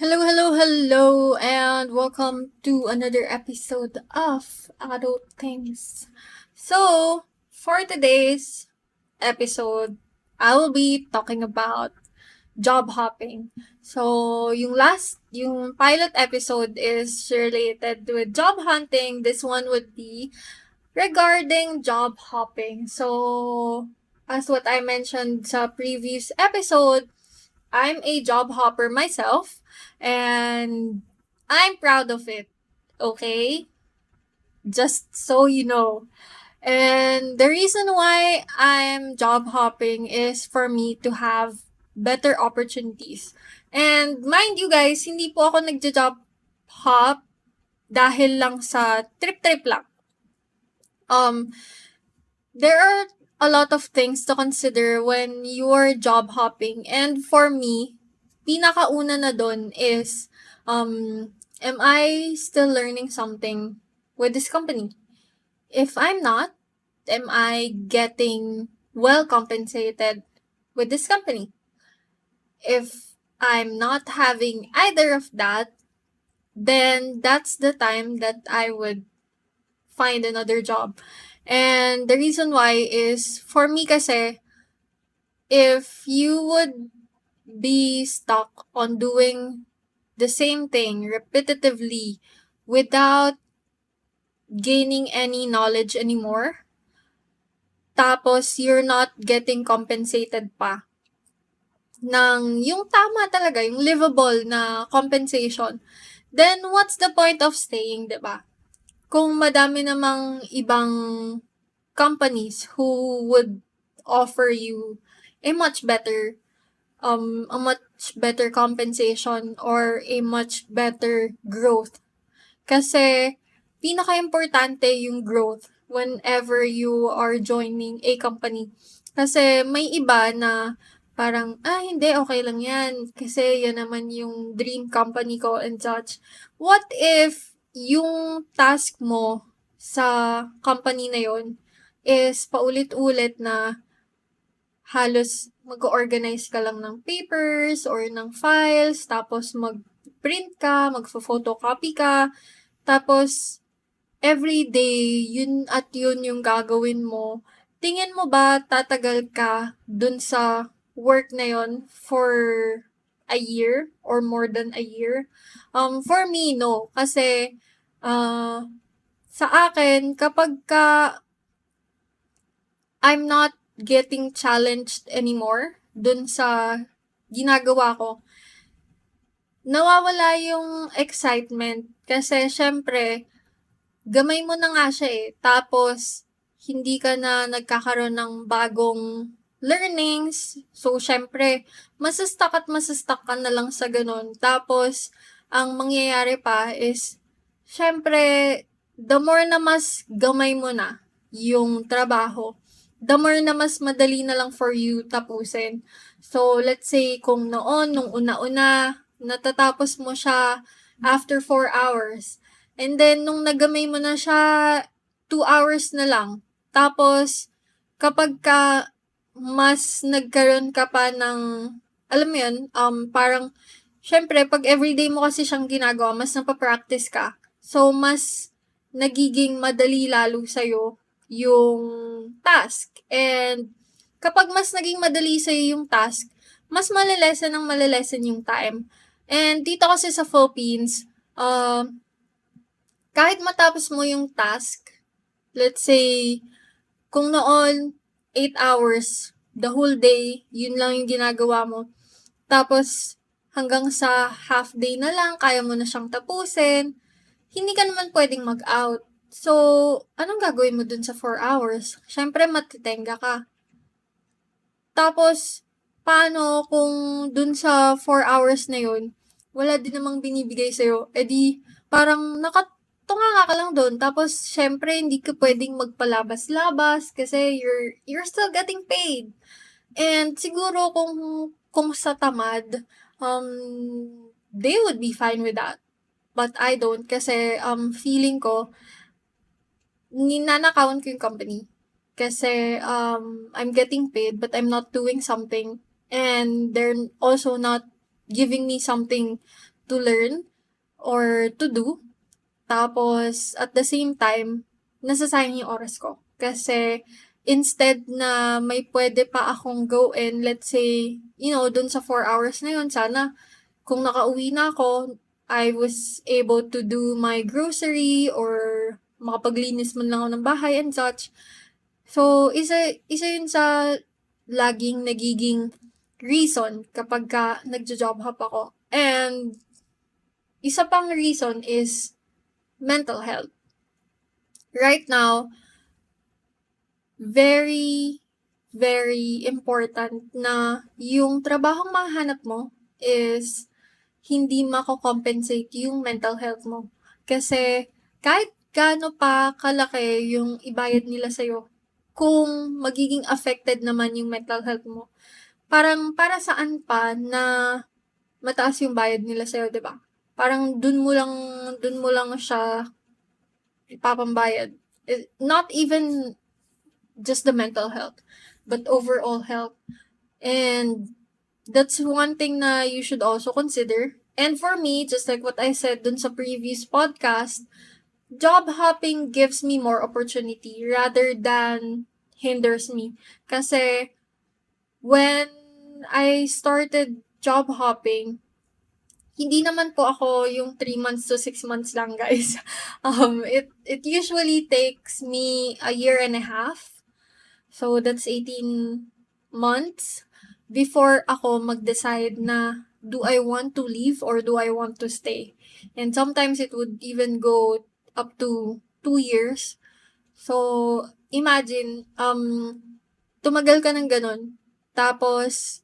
Hello, and welcome to another episode of ADULThings. So, for today's episode, I will be talking about job hopping. So, yung pilot episode is related with job hunting. This one would be regarding job hopping. So, as what I mentioned sa previous episode, I'm a job hopper myself and I'm proud of it. Okay? Just so you know. And the reason why I'm job hopping is for me to have better opportunities. And mind you guys, hindi po ako nagja-job hop dahil lang sa trip-trip lang. There are a lot of things to consider when you are job hopping. And for me, pinakauna na doon is, am I still learning something with this company? If I'm not, am I getting well compensated with this company? If I'm not having either of that, then that's the time that I would find another job. And the reason why is, for me kasi, if you would be stuck on doing the same thing repetitively without gaining any knowledge anymore, tapos you're not getting compensated pa ng yung tama talaga, yung livable na compensation, then what's the point of staying, diba? Kung madami namang ibang companies who would offer you a much better compensation or a much better growth. Kasi pinaka-importante yung growth whenever you are joining a company. Kasi may iba na parang, hindi, okay lang yan. Kasi yan naman yung dream company ko and such. What if yung task mo sa company na yon is paulit-ulit na halos mag-organize ka lang ng papers or ng files, tapos mag-print ka, mag-photocopy ka, tapos every day, yun at yun yung gagawin mo. Tingin mo ba tatagal ka dun sa work na yon for a year or more than a year? For me, no. Kasi, sa akin, kapag ka I'm not getting challenged anymore dun sa ginagawa ko, nawawala yung excitement kasi syempre, gamay mo na nga siya eh. Tapos, hindi ka na nagkakaroon ng bagong learnings. So, syempre, masustuck ka na lang sa ganun. Tapos, ang mangyayari pa is, syempre, the more na mas gamay mo na yung trabaho, the more na mas madali na lang for you tapusin. So, let's say, kung noon, nung una-una, natatapos mo siya after 4 hours. And then, nung nagamay mo na siya, 2 hours na lang. Tapos, kapag ka mas nagkaroon ka pa ng, alam mo yun, parang, syempre, pag everyday mo kasi siyang ginagawa, mas napapractice ka. So, mas nagiging madali lalo sa'yo yung task. And, kapag mas naging madali sa'yo yung task, mas malilesen yung time. And, dito kasi sa Philippines, kahit matapos mo yung task, let's say, kung noon, 8 hours, the whole day, yun lang yung ginagawa mo. Tapos, hanggang sa half day na lang, kaya mo na siyang tapusin, hindi ka naman pwedeng mag-out. So, anong gagawin mo dun sa 4 hours? Siyempre, matitenga ka. Tapos, paano kung dun sa 4 hours na yun, wala din namang binibigay sa'yo? E di, parang tunga ka lang doon. Tapos, syempre, hindi ka pwedeng magpalabas-labas kasi you're still getting paid. And siguro kung sa tamad, they would be fine with that. But I don't kasi feeling ko, ninanakawan ko yung company. Kasi I'm getting paid but I'm not doing something and they're also not giving me something to learn or to do. Tapos, at the same time, nasasayang yung oras ko. Kasi, instead na may pwede pa akong gawin, let's say, dun sa 4 hours na yun, sana, kung nakauwi na ako, I was able to do my grocery or makapaglinis man lang ako ng bahay and such. So, isa yun sa laging nagiging reason kapag nagjo-job hop ako. And, isa pang reason is mental health. Right now, very, very important na yung trabahong mahanap mo is hindi mako-compensate yung mental health mo. Kasi kahit gaano pa kalaki yung ibayad nila sa'yo, kung magiging affected naman yung mental health mo, parang para saan pa na mataas yung bayad nila sa'yo, 'di ba? Parang dun mo lang siya ipapambayad. Not even just the mental health, but overall health. And that's one thing na you should also consider. And for me, just like what I said dun sa previous podcast, job hopping gives me more opportunity rather than hinders me. Kasi when I started job hopping, hindi naman po ako yung 3 months to 6 months lang, guys. It usually takes me a year and a half. So, that's 18 months before ako mag-decide na do I want to leave or do I want to stay. And sometimes it would even go up to 2 years. So, imagine, tumagal ka ng ganun, tapos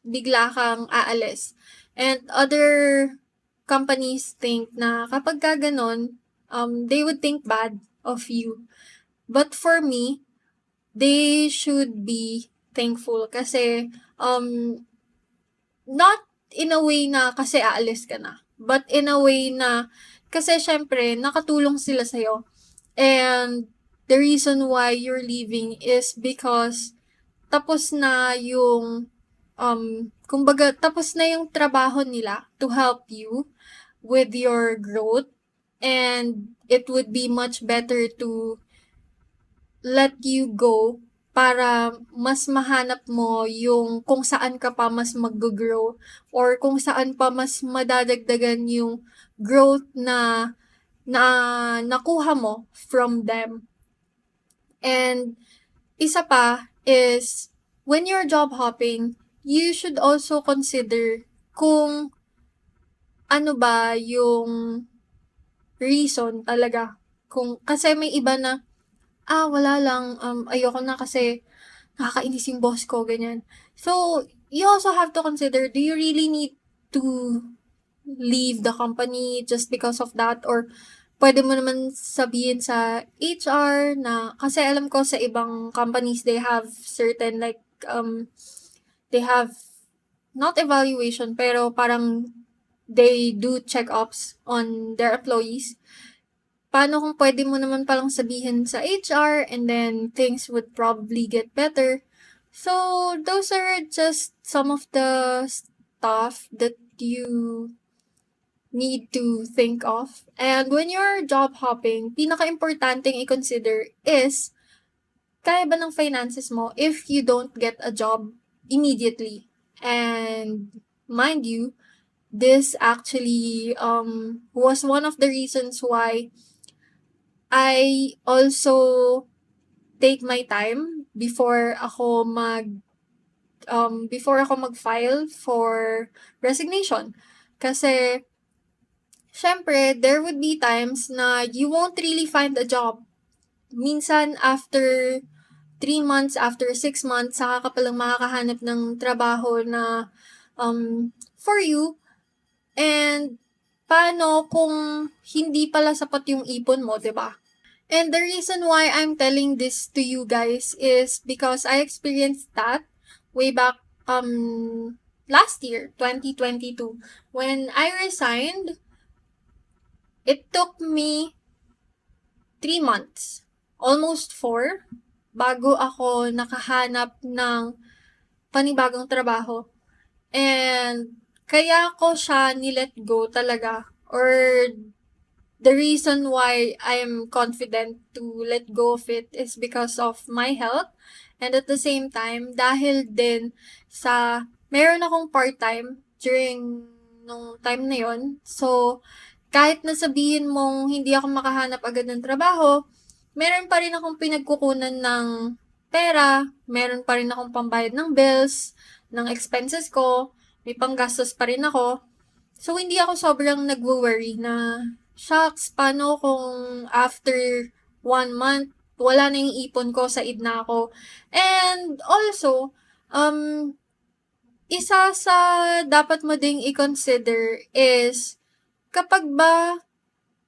bigla kang aalis. And other companies think na kapag ka ganun, they would think bad of you. But for me, they should be thankful kasi, not in a way na kasi aalis ka na, but in a way na kasi syempre nakatulong sila sa'yo. And the reason why you're leaving is because tapos na yung kumbaga tapos na yung trabaho nila to help you with your growth, and it would be much better to let you go para mas mahanap mo yung kung saan ka pa mas mag-grow or kung saan pa mas madadagdagan yung growth na nakuha mo from them. And isa pa is when you're job hopping, you should also consider kung ano ba yung reason talaga. Kasi may iba na, wala lang, ayoko na kasi nakakainis yung boss ko, ganyan. So, you also have to consider, do you really need to leave the company just because of that? Or pwede mo naman sabihin sa HR na, kasi alam ko sa ibang companies, they have certain they have not evaluation, pero parang they do check-ups on their employees. Paano kung pwede mo naman palang sabihin sa HR and then things would probably get better. So, those are just some of the stuff that you need to think of. And when you're job hopping, pinaka-importanting i-consider is kaya ba ng finances mo if you don't get a job immediately. And mind you, this actually was one of the reasons why I also take my time before ako mag-file for resignation. Kasi syempre, there would be times na you won't really find a job. Minsan after 3 months, after 6 months, saka ka palang makakahanap ng trabaho na for you. And paano kung hindi pala sapat yung ipon mo, 'di ba? And the reason why I'm telling this to you guys is because I experienced that way back last year, 2022. When I resigned, it took me 3 months, almost 4, bago ako nakahanap ng panibagong trabaho. And Kaya ko siya ni-let go talaga, or the reason why I am confident to let go of it is because of my health. And at the same time, dahil din sa meron akong part-time during nung time na yon. So, kahit na sabihin mong hindi ako makahanap agad ng trabaho, meron pa rin akong pinagkukunan ng pera, meron pa rin akong pambayad ng bills, ng expenses ko, may panggastos pa rin ako. So, hindi ako sobrang nagwo-worry na, shucks, paano kung after 1 month, wala na yung ipon ko, said na ako. And also, um, isa sa dapat mo ding i-consider is, kapag ba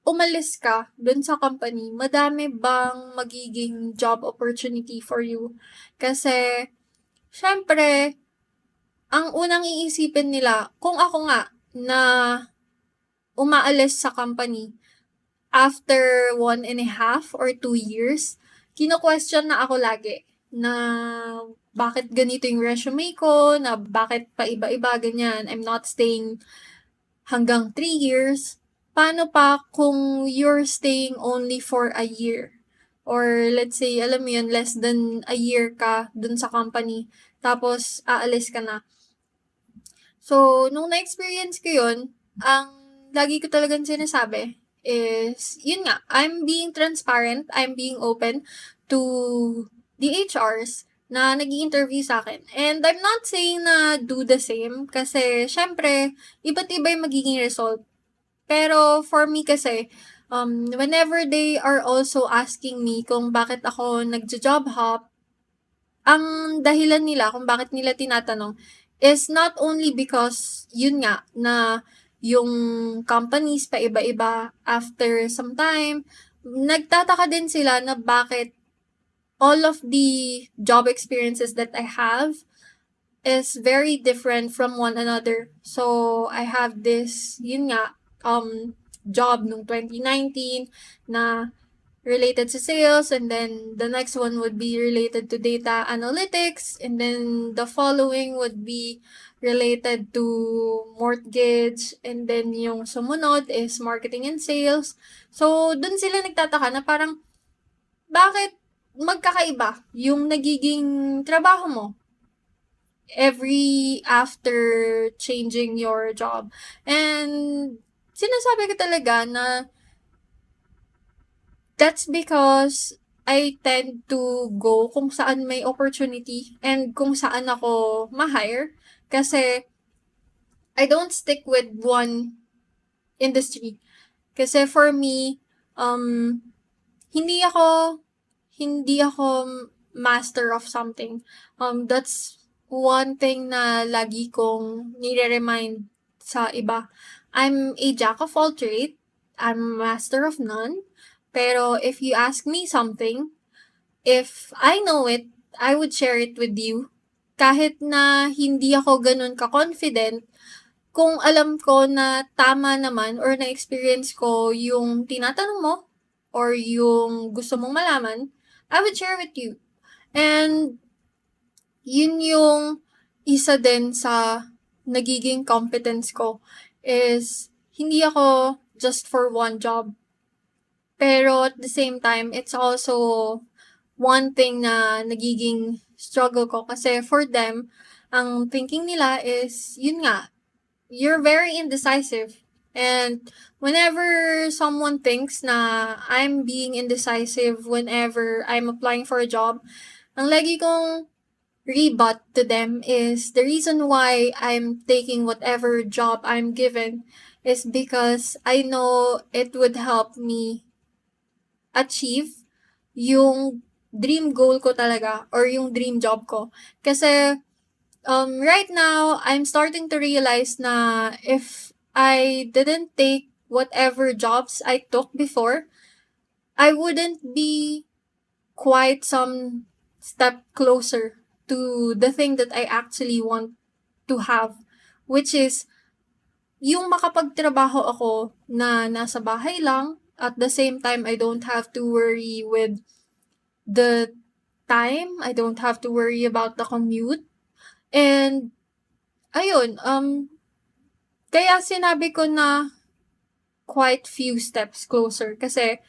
umalis ka dun sa company, madami bang magiging job opportunity for you? Kasi, syempre, ang unang iisipin nila, kung ako nga, na umaalis sa company after 1.5 or 2 years, kino-question na ako lagi na bakit ganito yung resume ko, na bakit pa iba-iba, ganyan. I'm not staying hanggang 3 years. Paano pa kung you're staying only for a year? Or let's say, alam mo yun, less than a year ka dun sa company, tapos aalis ka na. So, nung na-experience ko yun, ang lagi ko talagang sinasabi is, yun nga, I'm being transparent, I'm being open to the HRs na nag-i-interview sa akin. And I'm not saying na do the same kasi, syempre, iba't iba yung magiging result. Pero for me kasi, whenever they are also asking me kung bakit ako nagja-job hop, ang dahilan nila kung bakit nila tinatanong is not only because, yun nga, na yung companies pa iba-iba after some time, nagtataka din sila na bakit all of the job experiences that I have is very different from one another. So, I have this, yun nga, job nung 2019 na related to sales, and then the next one would be related to data analytics, and then the following would be related to mortgage, and then yung sumunod is marketing and sales. So, dun sila nagtataka na parang, bakit magkakaiba yung nagiging trabaho mo every after changing your job. And sinasabi ko talaga na that's because I tend to go kung saan may opportunity and kung saan ako ma-hire. Kasi I don't stick with one industry. Kasi for me, hindi ako master of something. That's one thing na lagi kong nire-remind sa iba. I'm a jack of all trades. I'm a master of none. Pero if you ask me something, if I know it, I would share it with you. Kahit na hindi ako ganun ka-confident, kung alam ko na tama naman or na-experience ko yung tinatanong mo or yung gusto mong malaman, I would share with you. And yun yung isa din sa nagiging competence ko is hindi ako just for one job. Pero at the same time, it's also one thing na nagiging struggle ko kasi for them, ang thinking nila is, yun nga, you're very indecisive. And whenever someone thinks na I'm being indecisive whenever I'm applying for a job, ang lagi kong rebut to them is the reason why I'm taking whatever job I'm given is because I know it would help me achieve yung dream goal ko talaga or yung dream job ko. Kasi right now, I'm starting to realize na if I didn't take whatever jobs I took before, I wouldn't be quite some step closer to the thing that I actually want to have, which is yung makapagtrabaho ako na nasa bahay lang, at the same time, I don't have to worry with the time, I don't have to worry about the commute, and ayun, Kaya sinabi ko na quite few steps closer kasi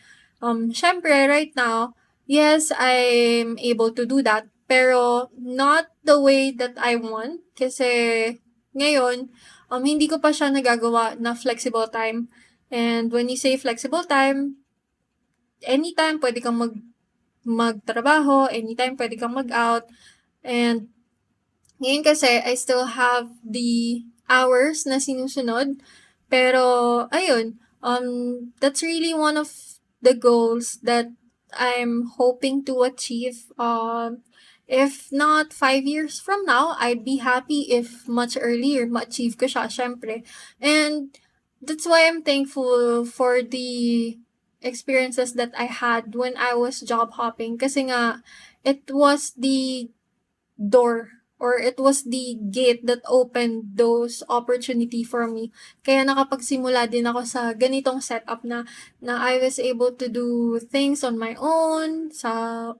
syempre right now, yes, I'm able to do that, pero not the way that I want kasi ngayon hindi ko pa siya nagagawa na flexible time. And when you say flexible time, anytime pwede kang magtrabaho, anytime pwede kang mag-out. And ngayon kasi, I still have the hours na sinusunod. Pero, ayun, that's really one of the goals that I'm hoping to achieve. If not 5 years from now, I'd be happy if much earlier ma-achieve ko siya, syempre. And that's why I'm thankful for the experiences that I had when I was job hopping. Kasi nga, it was the door or it was the gate that opened those opportunity for me. Kaya nakapagsimula din ako sa ganitong setup na I was able to do things on my own, sa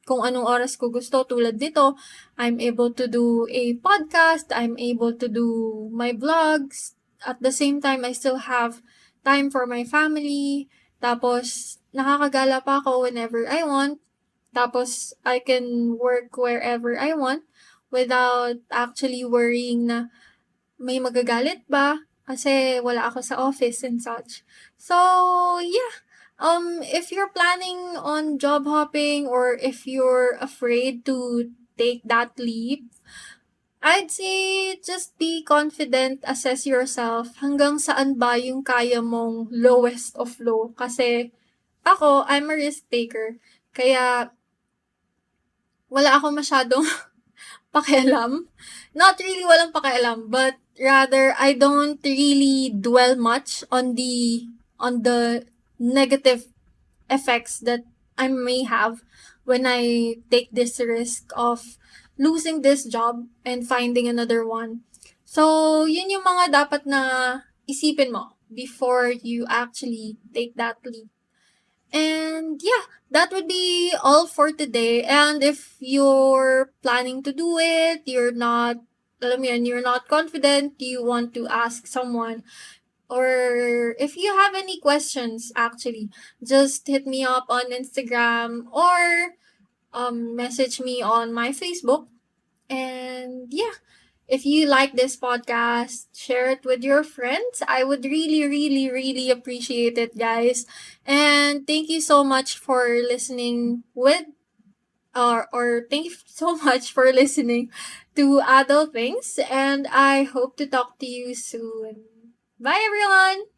kung anong oras ko gusto. Tulad nito, I'm able to do a podcast, I'm able to do my vlogs. At the same time, I still have time for my family. Tapos, nakakagala pa ako whenever I want. Tapos, I can work wherever I want without actually worrying na may magagalit ba kasi wala ako sa office and such. So, yeah. If you're planning on job hopping or if you're afraid to take that leap, I'd say just be confident, assess yourself hanggang saan ba yung kaya mong lowest of low. Kasi ako, I'm a risk taker. Kaya wala akong masyadong pakialam. Not really walang pakialam, but rather I don't really dwell much on the negative effects that I may have when I take this risk of losing this job and finding another one. So, yun yung mga dapat na isipin mo before you actually take that leap. And yeah, that would be all for today. And if you're planning to do it, you're not, alam mo yun, you're not confident, you want to ask someone, or if you have any questions, actually, just hit me up on Instagram or message me on my Facebook. And yeah, if you like this podcast, share it with your friends. I would really, really, really appreciate it, guys. And thank you so much for listening or thank you so much for listening to Adult Things. And I hope to talk to you soon. Bye, everyone.